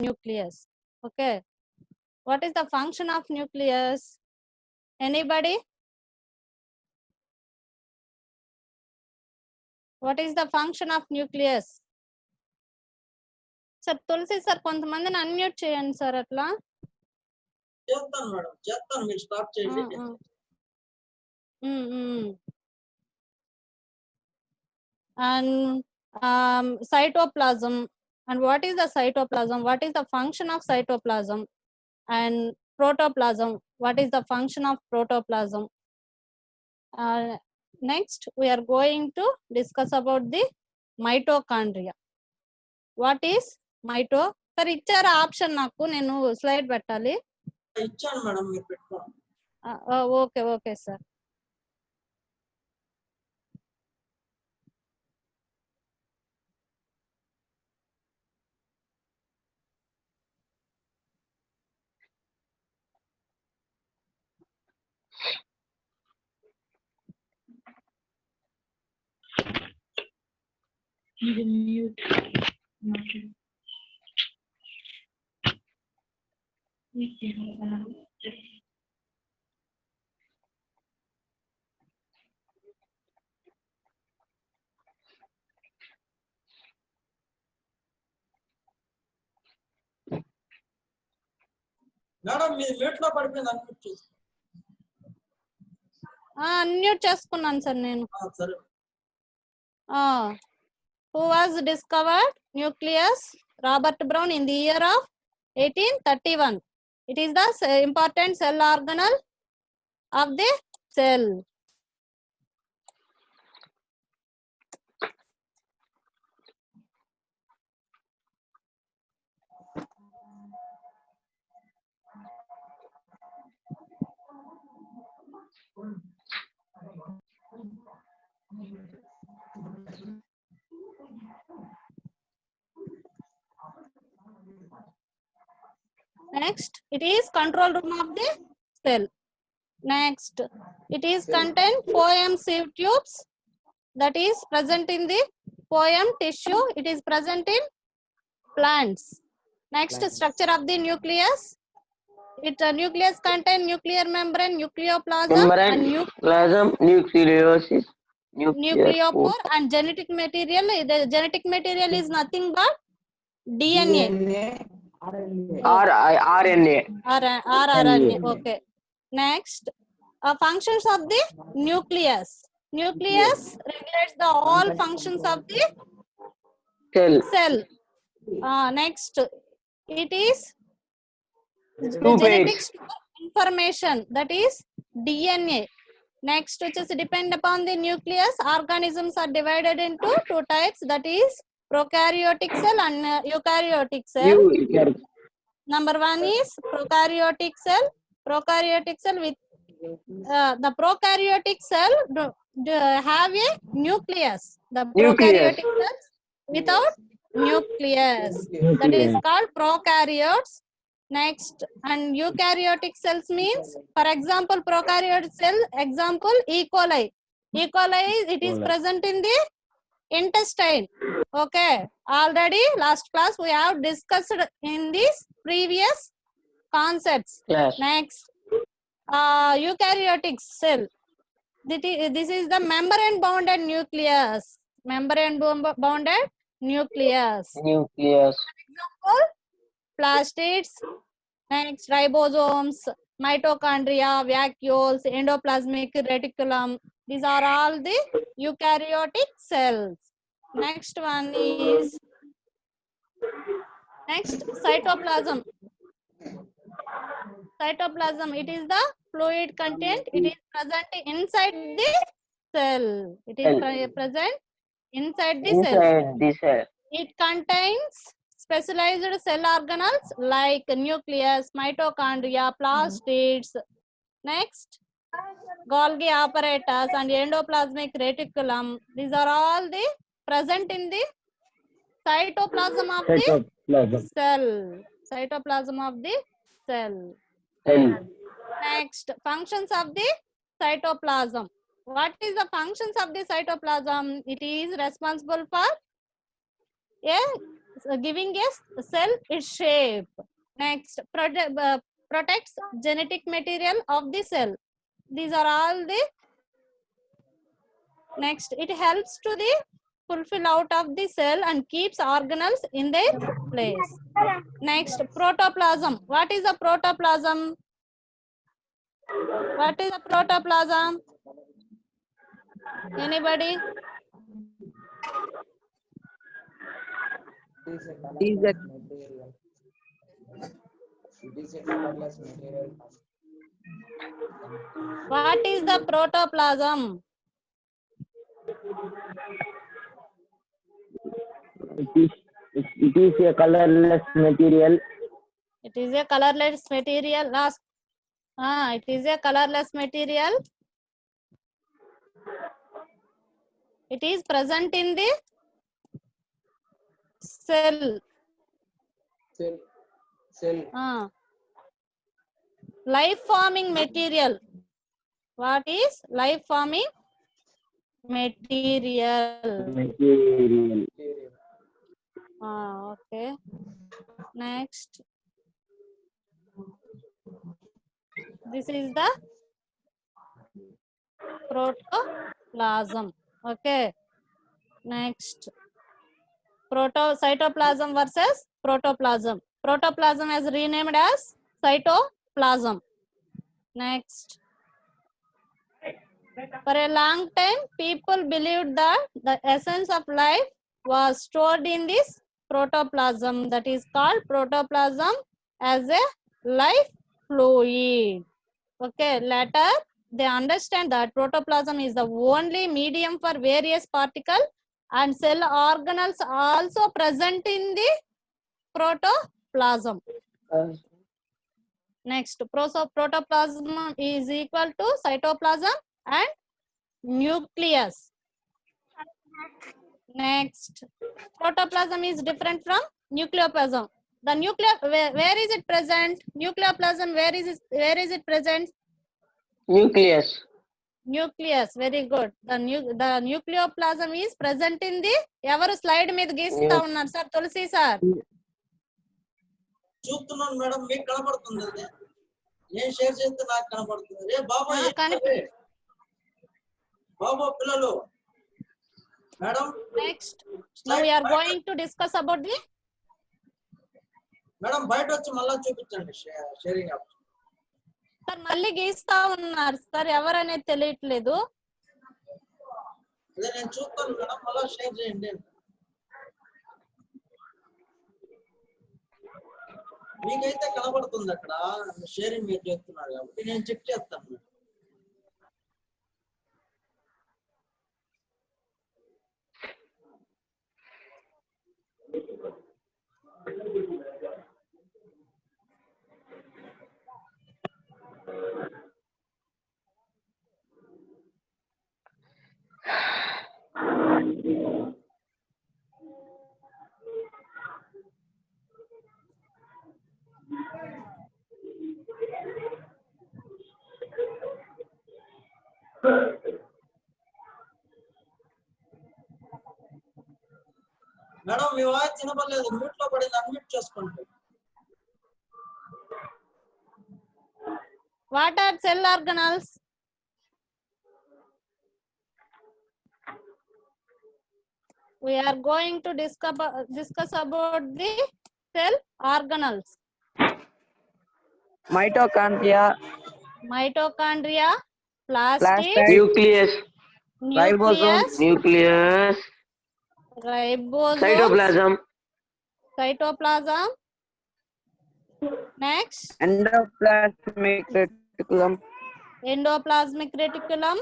nucleus. Okay, what is the function of nucleus? Anybody? What is the function of nucleus? Sir, Tulsi sir, కొంతమందిని unmute చేయండి sir అట్లా. చేస్తాను madam, చేస్తాను, మీరు stop చేయండి. And cytoplasm. And what is the cytoplasm? What is the function of cytoplasm? And protoplasm. What is the function of protoplasm? Next, we are going to discuss about the mitochondria. What is mito? Sir, ఇచ్చారా option నాకు? నేను slide పెట్టాలి. ఇచ్చాను madam, మీరు పెట్టుకోండి. Okay okay sir. Madam మీ mute లో పడిపోయింది, unmute చేసుకోండి. అన్మ్యూట్ చేసుకున్నాను సార్ నేను. సరే. Who was discovered nucleus? Robert Brown in the year of 1831. It is the important cell organelle of the cell. Next, it is control room of the cell. Next, it is contain phloem sieve tubes that is present in the phloem tissue. It is present in plants. Next, structure of the nucleus. Its nucleus contain nuclear membrane, nucleoplasm, and nucleosis, nucleopore, and genetic material. The genetic material is nothing but DNA. RNA. RNA. Okay. Next, functions of the nucleus. Nucleus regulates the all functions of the cell. Next, it is the genetic information, that is DNA. Next, which is depend upon the nucleus, organisms are divided into two types, that is prokaryotic cell and eukaryotic cell. Number one is prokaryotic cell. Prokaryotic cell with the prokaryotic cell have a nucleus. The prokaryotic cells without nucleus, that is called prokaryotes. Next, and eukaryotic cells means, for example, prokaryotic cell, example E. coli. E. coli, it is present in the intestine. Okay, already last class we have discussed in these previous concepts. Next, eukaryotic cell. This is the membrane bounded nucleus. Membrane bounded nucleus. Example, plastids. Next, ribosomes, mitochondria, vacuoles, endoplasmic reticulum. These are all the eukaryotic cells. Next one is cytoplasm. Cytoplasm, it is the fluid content. It is present inside the cell. It is present inside the cell. It contains specialized cell organelles like nucleus, mitochondria, plastids. Next, Golgi apparatus and endoplasmic reticulum. These are all the present in the cytoplasm of the cell. Cytoplasm of the cell. Next, functions of the cytoplasm. What is the functions of the cytoplasm? It is responsible for giving a cell its shape. Next, protects genetic material of the cell. These are all the. Next, it helps to the fulfill out of the cell and keeps organelles in their place. Next, protoplasm. What is a protoplasm? What is a protoplasm? Anybody? What is the protoplasm? It is a colorless material. It is a colorless material. Last. It is a colorless material. It is present in the cell. Life forming material. What is life forming material? Okay. Next. This is the protoplasm. Okay. Next. Cytoplasm versus protoplasm. Protoplasm is renamed as cytoplasm. Next. For a long time, people believed that the essence of life was stored in this protoplasm, that is called protoplasm as a life fluid. Okay, later they understand that protoplasm is the only medium for various particles and cell organelles also present in the protoplasm. Next, protoplasm is equal to cytoplasm and nucleus. Next, protoplasm is different from nucleoplasm. The nucleus, where is it present? Nucleoplasm, where is it present? Nucleus. Nucleus, very good. The nucleoplasm is present in the evaru slide మీద గీస్తా ఉన్నారు sir తులసి sir. చూస్తున్నాను madam, మీకు కనబడుతుంది అది. నేను share చేస్తే నాకు కనబడుతుంది. రే బాబా బాబా పిల్లలు madam. Next, now we are going to discuss about the. Madam బయట వచ్చి మళ్ళా చూపించండి షేరింగ్ ఆప్షన్. సార్ మళ్ళీ గీస్తా ఉన్నారు సార్, ఎవరనేది తెలియట్లేదు. అదే నేను చూస్తాను మేడం, మళ్ళా షేర్ చేయండి. మీకైతే కనబడుతుంది అక్కడ షేరింగ్ మీరు చేస్తున్నారు కాబట్టి నేను చెక్ చేస్తాను మేడం. మేడం మీ వాయిస్ వినపడలేదు, మ్యూట్ లో పడింది, అన్మ్యూట్ చేసుకోండి. What are cell organelles? We are going to discuss about the cell organelles. Mitochondria, plastids, Nucleus. nucleus, ribosomes, cytoplasm. Next, endoplasmic reticulum,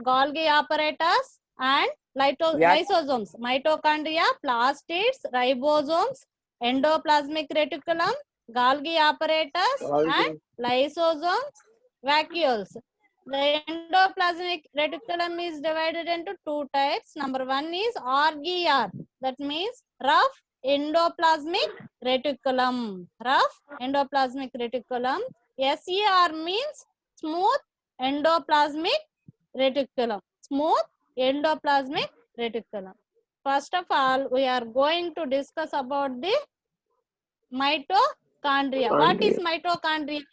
Golgi apparatus, and lysosomes. Mitochondria, plastids, ribosomes, endoplasmic reticulum, Golgi apparatus, and lysosomes, vacuoles. The endoplasmic reticulum is divided into two types. Number one is RER, that means rough endoplasmic reticulum. SER means smooth endoplasmic reticulum. first of all, we are going to discuss about the mitochondria. What is mitochondria?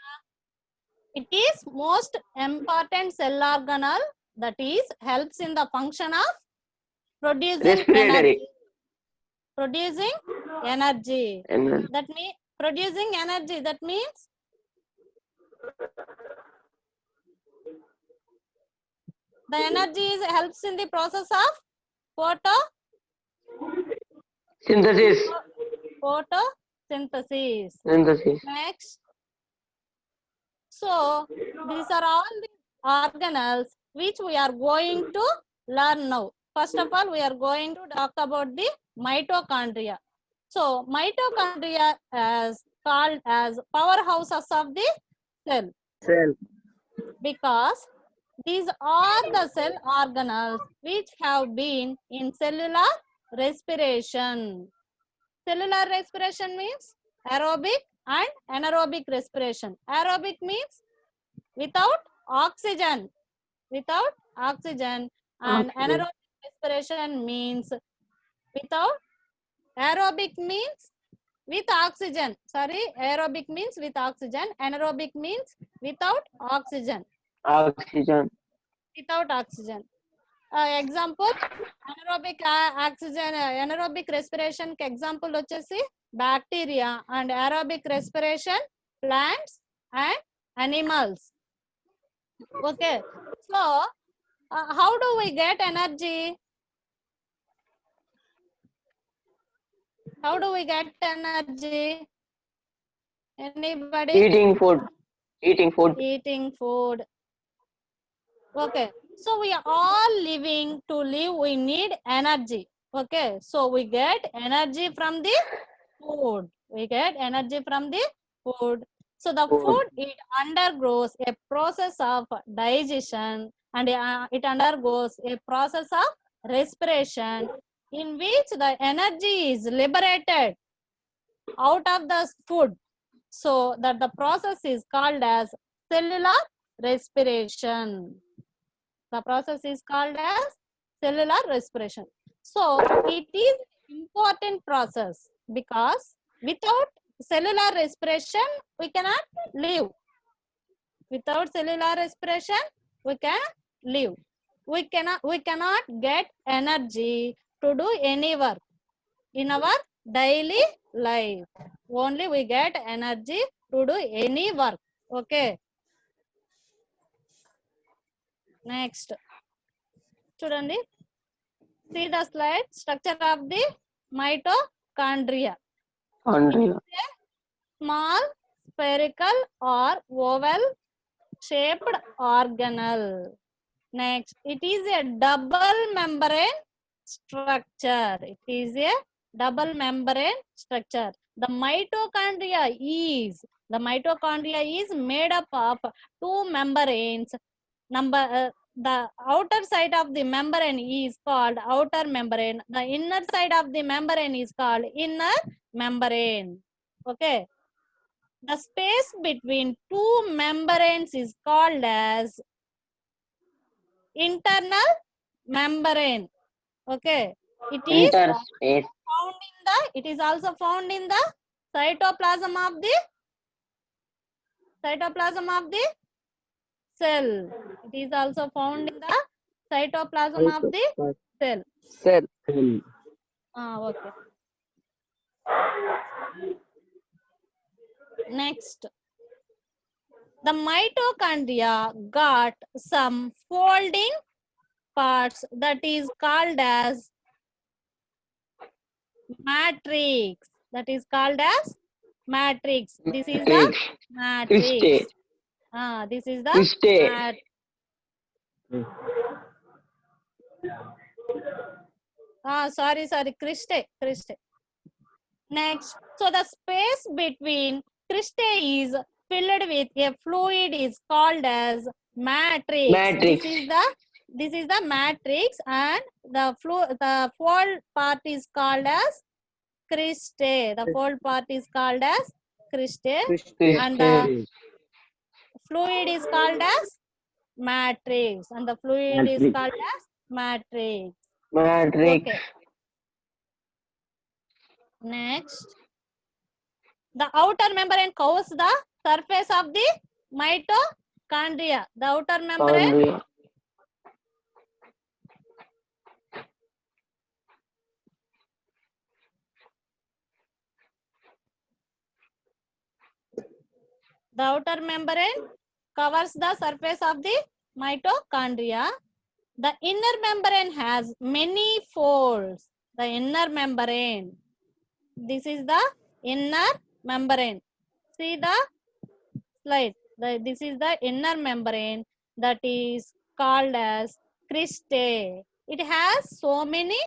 It is most important cell organelle that is helps in the function of producing Respiratory. energy. Producing energy. Energy. That means producing energy. That means the energy helps in the process of Synthesis. photosynthesis. Synthesis. Next. So these are all the organelles which we are going to learn now. First of all, we are going to talk about the mitochondria. So mitochondria is called as powerhouses of the cell because these are the cell organelles which have been in cellular respiration. Cellular respiration means aerobic and anaerobic respiration. Aerobic means without oxygen. Without oxygen. And anaerobic respiration means without. Aerobic means with oxygen. Sorry, aerobic means with oxygen. Anaerobic means without oxygen. Oxygen. Without oxygen. Example, anaerobic oxygen, anaerobic respiration example వచ్చేసి bacteria and aerobic respiration plants and animals. Okay, so how do we get energy? How do we get energy? Anybody? Eating food. Eating food. Eating food. Okay, so we are all living. To live we need energy. Okay, so we get energy from the food. We get energy from the food. So the food, it undergoes a process of digestion and it undergoes a process of respiration in which the energy is liberated out of the food. So that the process is called as cellular respiration. The process is called as cellular respiration. So it is important process because without cellular respiration we cannot live. Without cellular respiration we can live. We cannot get energy to do any work in our daily life. Only we get energy to do any work. Okay. Next. Chudandi. See the slide. Structure of the mitochondria. Chondria. Small spherical or oval shaped organelle. Next, it is a double membrane structure. It is a double membrane structure. The mitochondria is made up of two membranes. The outer side of the membrane is called outer membrane. The inner side of the membrane is called inner membrane. Okay. The space between two membranes is called as internal membrane. Okay. It is Interspace. it is also found in the cytoplasm of the cell. It is also found in the cytoplasm of the cell. Cell. Okay. Next, the mitochondria got some folding parts that is called as matrix. That is called as matrix. This is the matrix. Cristae. This is the Cristae. sorry, cristae. Next, so the space between cristae is filled with a fluid is called as matrix. Matrix. This is the matrix, and the fold part is called as cristae. The fold part is called as cristae, and the fluid is called as matrix, and the fluid is called as matrix. Matrix. Okay. Next, the outer membrane covers the surface of the mitochondria. The outer membrane, Chondria. the outer membrane covers the surface of the mitochondria. The inner membrane has many folds. The inner membrane. This is the inner membrane. See the slide. This is the inner membrane that is called as cristae. It has so many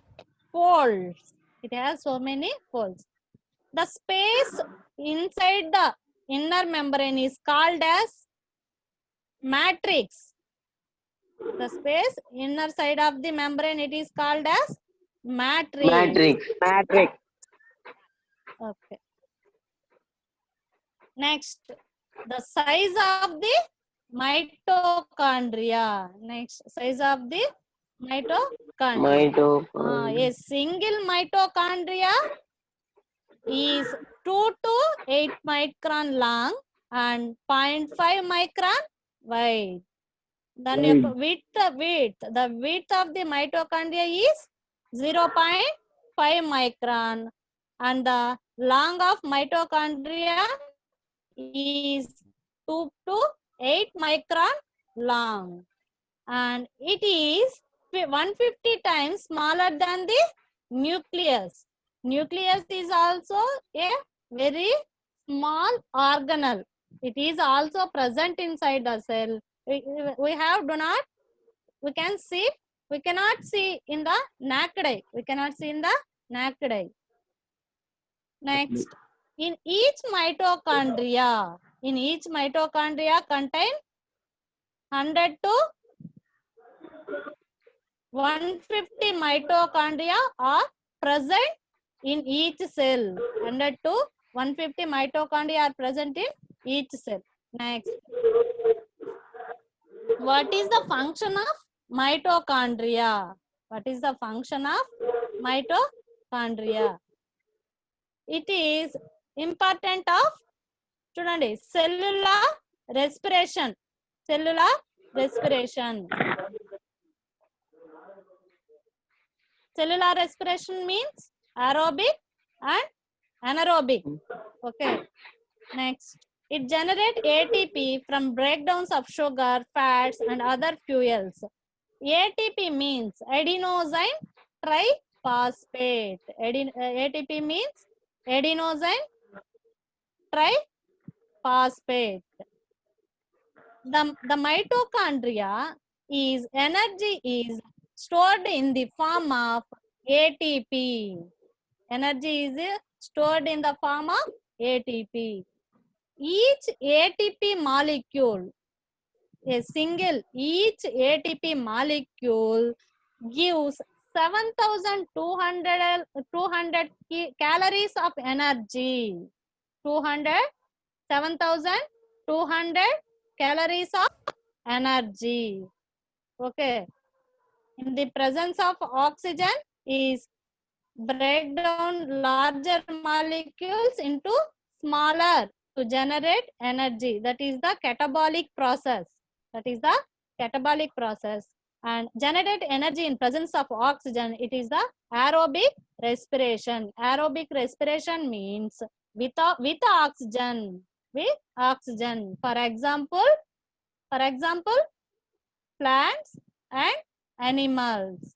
folds. It has so many folds. The space inside the inner membrane is called as matrix. The space inner side of the membrane, it is called as matrix. Matrix. Matrix. Okay. Next, the size of the mitochondria. Next, size of the mitochondria. Mitochondria. A single mitochondria is 2 to 8 micron long and 0.5 micron wide. Then the width of the mitochondria is 0.5 micron and the long of mitochondria is 2 to 8 micron long, and it is 150 times smaller than the nucleus. Nucleus is also a very small organelle. It is also present inside the cell. We cannot see in the naked eye. We cannot see in the naked eye. Next, in each mitochondria contain 100 to 150 mitochondria are present in each cell. 100 to 150 mitochondria are present in each cell. Next, what is the function of mitochondria? What is the function of mitochondria? It is important of student cellular respiration. Cellular respiration. Cellular respiration means aerobic and anaerobic. Okay. Next, it generates ATP from breakdowns of sugar, fats, and other fuels. ATP means adenosine triphosphate. ATP means adenosine triphosphate. The mitochondria is energy is stored in the form of ATP. Energy is stored in the form of ATP. Each ATP molecule, each ATP molecule gives 7,200 calories of energy. 7,200 calories of energy. Okay. In the presence of oxygen is break down larger molecules into smaller to generate energy. That is the catabolic process. And generate energy in presence of oxygen. It is the aerobic respiration. Aerobic respiration means with oxygen. With oxygen. For example, plants and animals.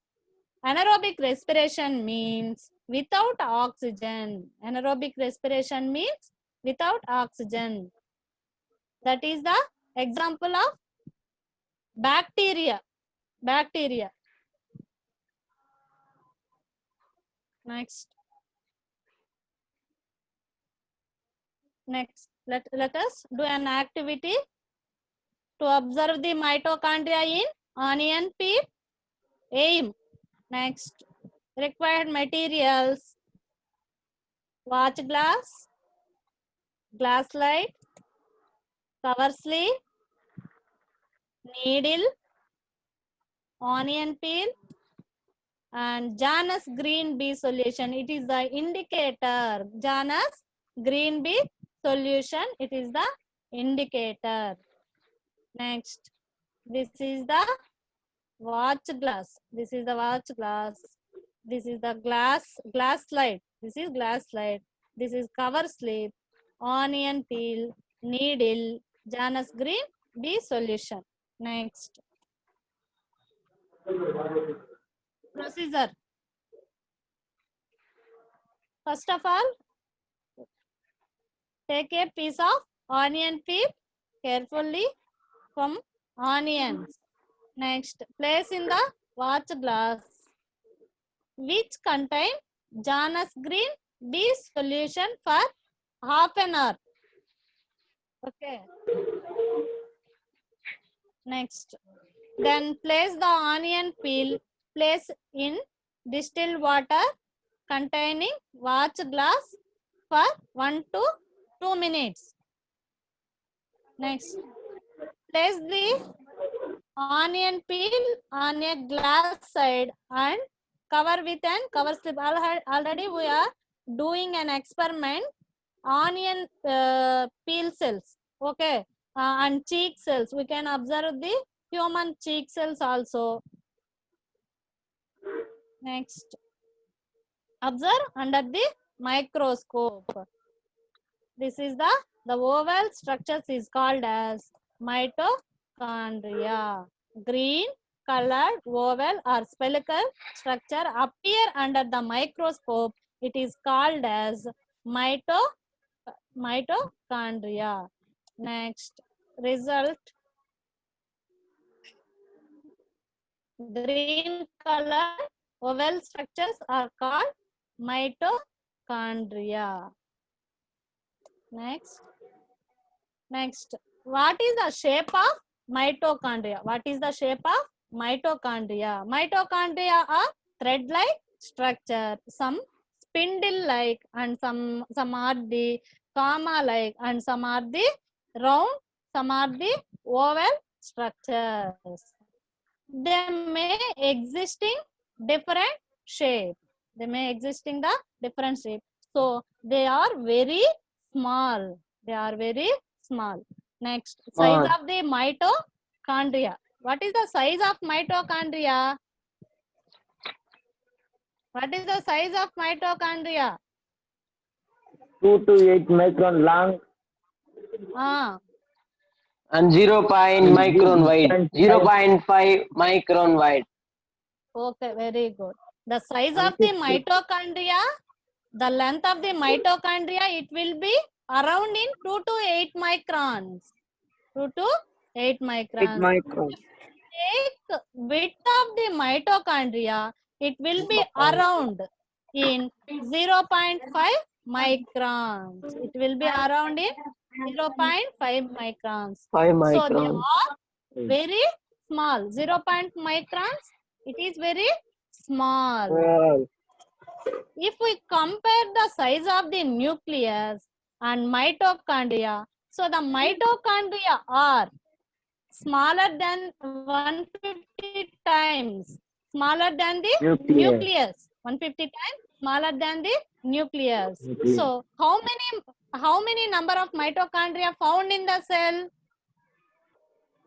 Anaerobic respiration means without oxygen. Anaerobic respiration means without oxygen. That is the example of bacteria. Next, let us do an activity to observe the mitochondria in onion peel. Aim. Next, required materials: watch glass, glass slide, cover sleeve, needle, onion peel, And Janus green B solution, it is the indicator. Janus green B solution, it is the indicator. Next, this is the watch glass. This is the watch glass. This is the glass slide. This is glass slide. This is cover slip, onion peel, needle, Janus green B solution. Next, procedure. First of all, take a piece of onion peel carefully from onions. Next, place in the watch glass which contain Janus green B solution for half an hour. Okay. Next, then place the onion peel, place in distilled water containing watch glass for 1 to 2 minutes. Next, place the onion peel on a glass side and cover with an cover slip. Already we are doing an experiment, onion peel cells, okay, and cheek cells. We can observe the human cheek cells also. Next, observe under the microscope. This is the oval structures is called as mitochondria. Green colored oval or spherical structure appear under the microscope. It is called as mitochondria. Next, result. Green colored oval structures are called mitochondria. Next, what is the shape of mitochondria? What is the shape of mitochondria? Mitochondria are thread-like structure. Some spindle-like, and some are the comma-like, and some are the round, some are the oval structures. They may existing different shape. They may existing the different shape. So they are very small. They are very small. Next, size of the mitochondria. What is the size of mitochondria? What is the size of mitochondria? 2 to 8 micron long And 0. micron wide. 0.5 micron wide. Okay, very good. The size of the mitochondria, the length of the mitochondria, it will be around in 2 to 8 microns. 2 to 8 microns. 8 micron. Take width of the mitochondria, it will be around in 0.5 microns. It will be around in 0.5 microns. 5 So they micron. are very small. 0.5 microns, it is very small. Wow. If we compare the size of the nucleus and mitochondria, so the mitochondria are smaller than 150 times smaller than the nucleus. 150 times smaller than the nucleus. So how many number of mitochondria found in the cell?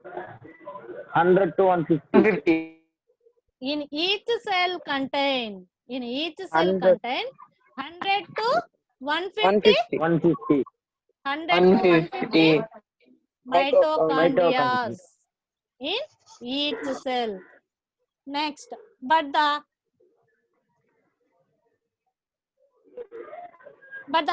100 to 150. 150. In each cell contain 100 to 150 150. 100 to 150 mitochondria in each cell. Next, but the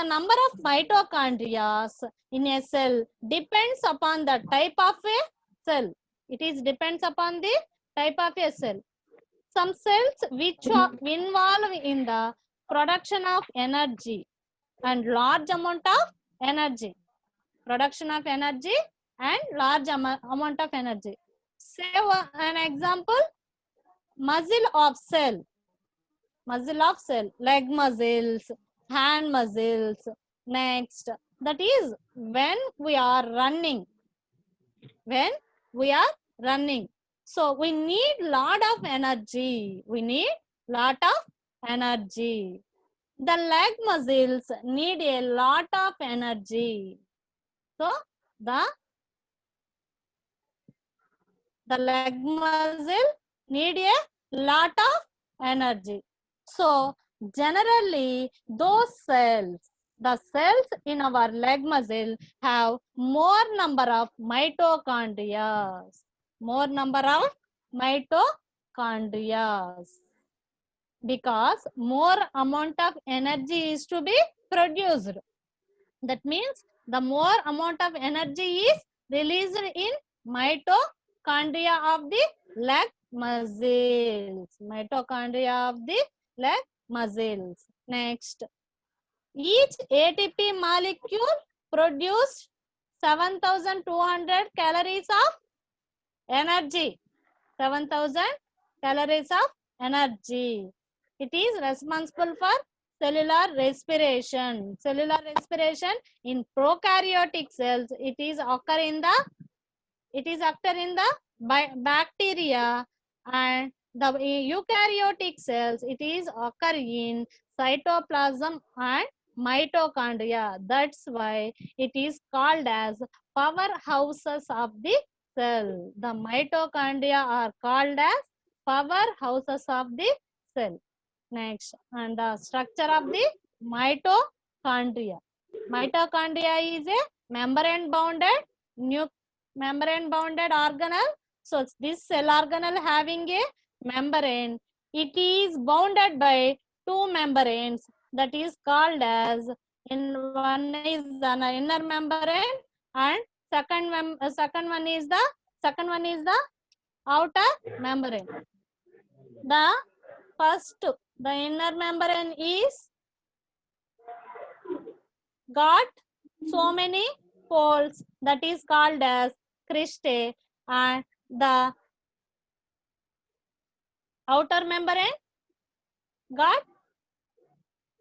number of mitochondria in a cell depends upon the type of a cell. It is depends upon the type of a cell. Some cells which are involved in the production of energy and large amount of energy. Production of energy and large amount of energy. Say an example, muscle of cell, leg muscles, hand muscles. Next, that is when we are running. So we need lot of energy. lot of energy. The leg muscles need a lot of energy. So the leg muscle need a lot of energy. So generally those cells, the cells in our leg muscle have more number of mitochondria. More number of mitochondria. Because more amount of energy is to be produced. That means the more amount of energy is released in mitochondria of the leg muscles. Mitochondria of the leg muscles. Next, each ATP molecule produces 7,200 calories of energy. 7,000 calories of energy. It is responsible for cellular respiration. Cellular respiration in prokaryotic cells, it is occur in the bacteria, and the eukaryotic cells, it is occur in cytoplasm and mitochondria. That's why it is called as powerhouses of the cell. The mitochondria are called as powerhouses of the cell. Next, and the structure of the mitochondria. Mitochondria is a membrane bounded organelle. So this cell organelle having a membrane, it is bounded by two membranes, that is called as, one is the inner membrane and second one is the outer membrane. The first, the inner membrane is got so many folds, that is called as cristae, and the outer membrane got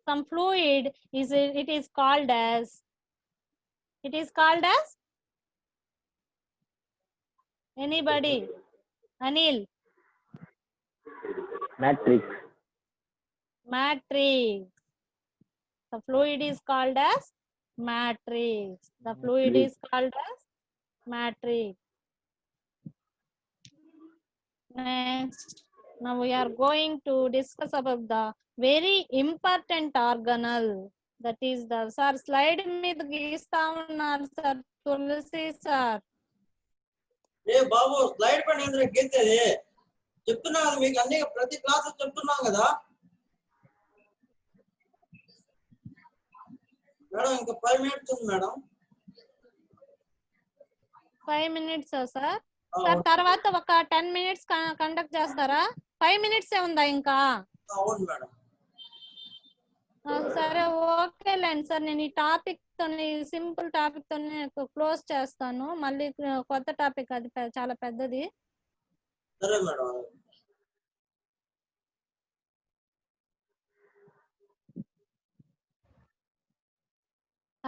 some fluid, it is called as anybody? Anil? Matrix. Matrix. The fluid is called as matrix. The fluid is called as matrix. Next, now we are going to discuss about the very important organelle. That is the sir slide మీద గీస్తా ఉన్నారు sir తులసి sir. రే బాబు slide పైన ఏంద్ర గీసేది చెప్తున్నా కదా మీకు అన్ని ప్రతి class చెప్తున్నాం కదా మేడం ఇంకా 5 మినిట్స్ ఉంది మేడం. 5 minutes sir. సార్ తర్వాత ఒక 10 minutes కండక్ట్ చేస్తారా? 5 minutes ఏ ఉందా ఇంకా? అవును మేడం. సరే ఓకేలేండి సార్, నేను ఈ టాపిక్ తోని సింపుల్ టాపిక్ తోని క్లోజ్ చేస్తాను. మళ్ళీ కొత్త టాపిక్, అది చాలా పెద్దది. సరే madam.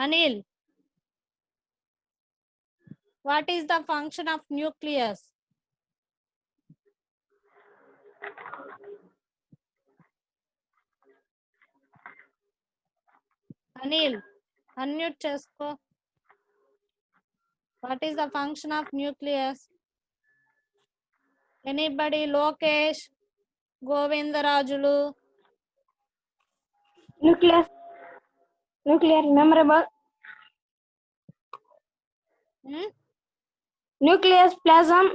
Anil, what is the function of nucleus? Anil, unmute chesko. What is the function of nucleus? Anybody? Lokesh, Govindarajulu. Nuclear memorable. Nucleus plasm.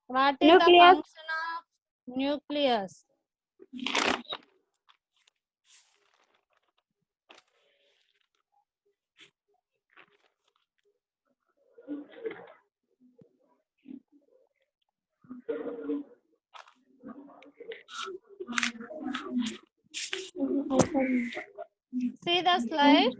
What is the function of nucleus? See the slide.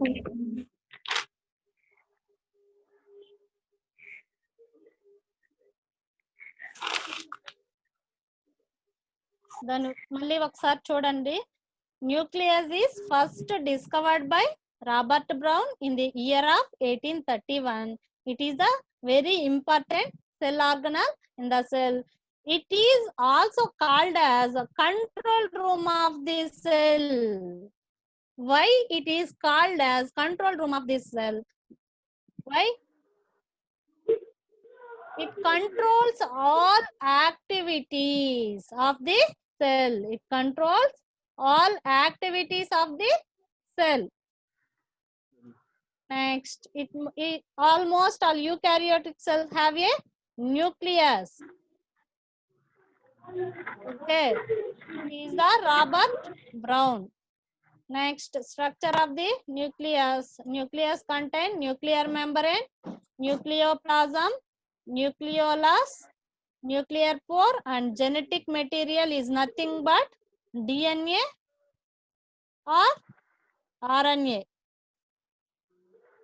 మళ్ళీ ఒకసారి చూడండి. Nucleus is first discovered by Robert Brown in the year of 1831. It is a very important cell organelle in the cell. It is also called as a control room of the cell. Why it is called as control room of the cell? Why? It controls all activities of the cell. It controls all activities of the cell. Next, it almost all eukaryotic cells have a nucleus. Okay, he is the Robert Brown. Next, structure of the nucleus. Nucleus contain nuclear membrane, nucleoplasm, nucleolus, nuclear pore, and genetic material is nothing but DNA or RNA.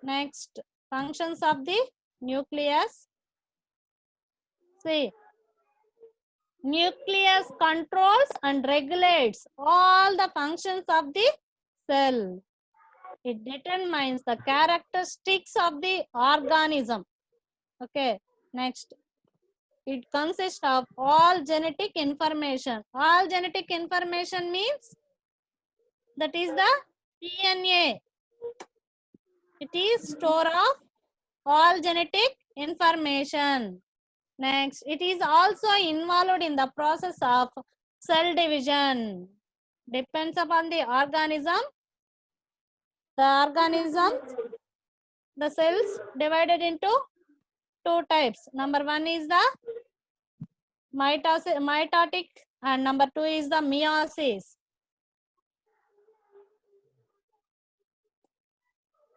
Next, functions of the nucleus. See, nucleus controls and regulates all the functions of the cell. It determines the characteristics of the organism. Okay, next, it consists of all genetic information. All genetic information means that is the DNA. It is store of all genetic information. Next, it is also involved in the process of cell division. Depends upon the organism. The organisms, the cells divided into two types. Number one is the mitotic and number two is the meiosis.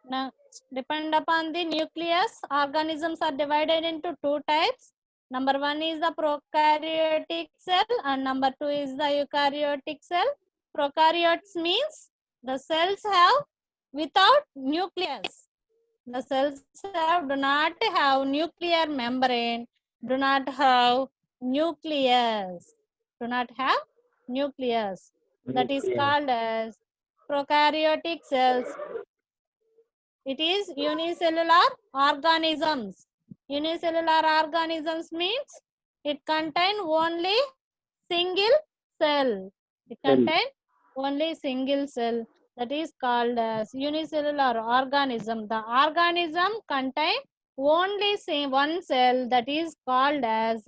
Now, depend upon the nucleus, organisms are divided into two types. Number one is the prokaryotic cell and number two is the eukaryotic cell. Prokaryotes means the cells have without nucleus. The cells do not have nuclear membrane, do not have nucleus, That is called as prokaryotic cells. It is unicellular organisms. Unicellular organisms means it contains only single cell. It contains only single cell. That is called as unicellular organism. The organism contains only one cell. That is called as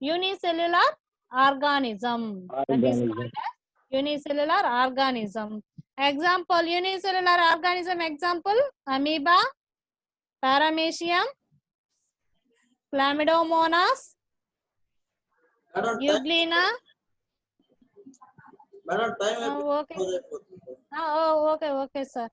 unicellular organism. That is called as unicellular organism. Example, unicellular organism example, amoeba, paramecium, chlamydomonas, Madam, euglena. time Okay. Okay, sir.